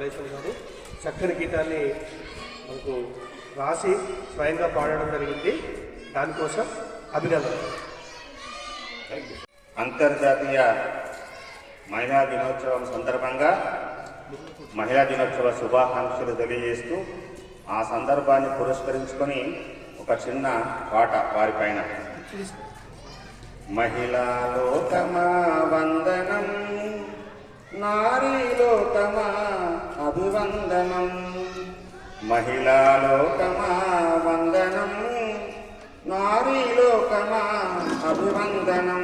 మల్లేశ్వర్ గారు చక్కని గీతాన్ని మనకు రాసి స్వయంగా పాడడం జరిగింది. దానికోసం అభినందనలు. అంతర్జాతీయ మహిళా దినోత్సవం సందర్భంగా మహిళా దినోత్సవ శుభాకాంక్షలు తెలియజేస్తూ ఆ సందర్భాన్ని పురస్కరించుకొని ఒక చిన్న పాట వారిపైన. మహిళా లోకమా వందనం, నారీ లోకమా అభివందనం. మహిళా లోకమా వందనం, నారీ లోకమా అభివందనం.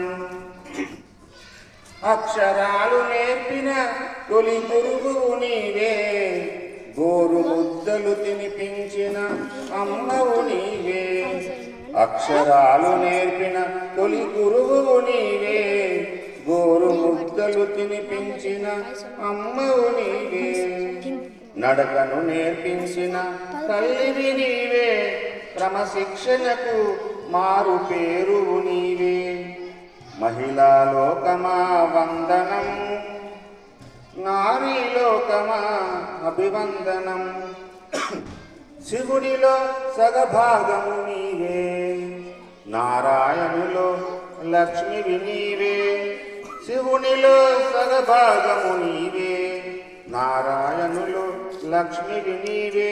అక్షరాలు నేర్పిన తొలి గురువు నీవే, గోరు ముద్దలు తినిపించిన అమ్మవు నీవే. అక్షరాలు నేర్పిన తొలి గురువు నీవే, గోరు ముద్దలు తినిపించిన అమ్మవు నీవే. నడకను నేర్పించిన తల్లివి నీవే, క్రమశిక్షణకు మారు పేరువు నీవే. మహిళా లోకమా వందనం, నారీ లోకమా అభివందనం. శివునిలో సగభాగము నీవే, నారాయణులో లక్ష్మివి నీవే. శివునిలో సగభాగము నీవే, నారాయణులో లక్ష్మివి నీవే.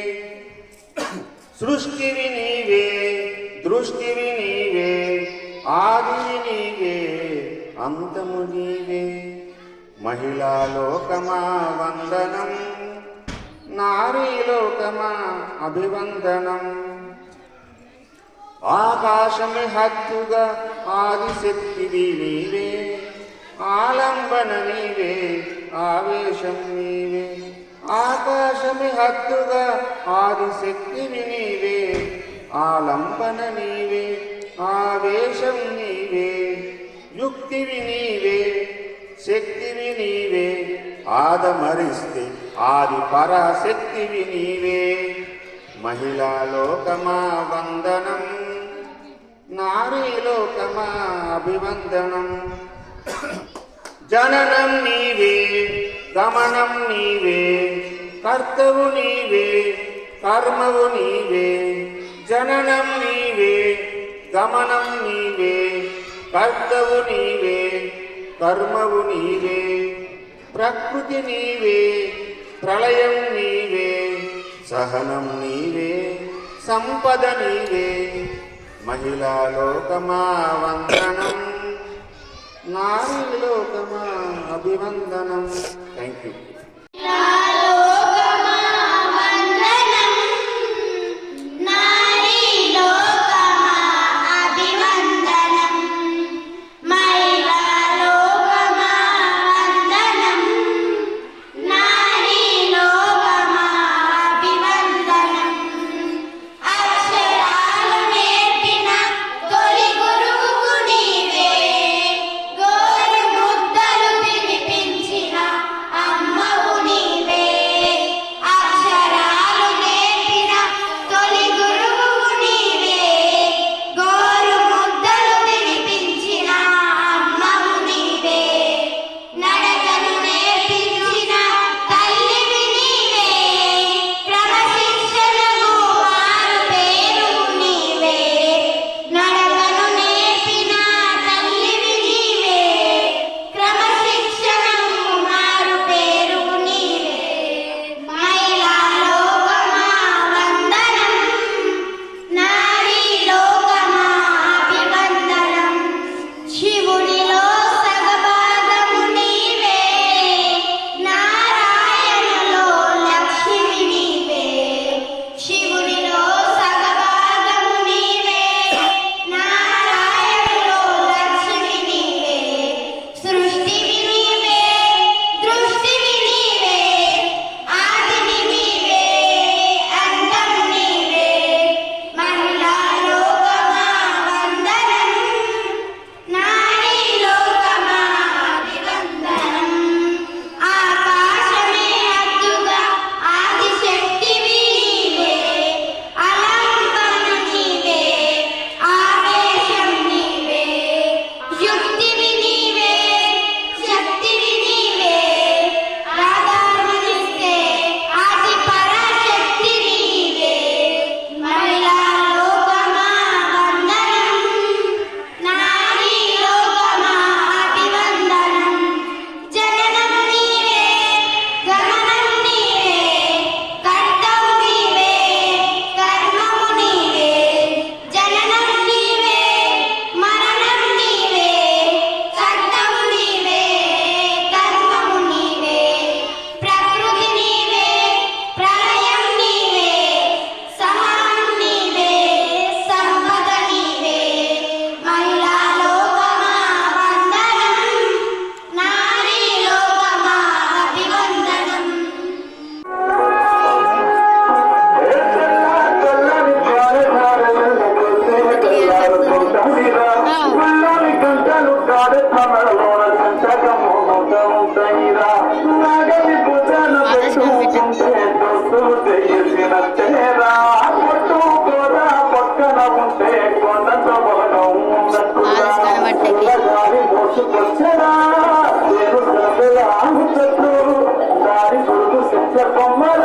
సృష్టివి నీవే, దృష్టివి నీవే, ఆదివి నీవే, అంతము నీవే. మహిళా లోకమా వందనం, నారీ లోకమా అభివందనం. ఆకాశమి హద్దుగా ఆదిశక్తివి నీవే, ఆలంబన నీవే, ఆవేశం నీవే. ఆకాశమి హద్దుగా ఆదిశక్తివి నీవే, ఆలంబన నీవే, ఆవేశం నీవే. యుక్తివి నీవే, శక్తివి నీవే, ఆదమరిస్తే ఆది పరాశక్తివి నీవే. మహిళా లోకమా వందనం, నారీ లోకమా అభివందనం. జననం నీవే, గమనం నీవే, కర్తవు నీవే, కర్మవు నీవే. జననం నీవే, గమనం నీవే, కర్తవు నీవే, కర్మవు నీవే. ప్రకృతి నీవే, ప్రళయం నీవే, సహనం నీవే, సంపద నీవే. మహిళా లోకమా వందనం, నారీ లోకమా అభివందనం. Thank you. అమ్మ కొమ్మల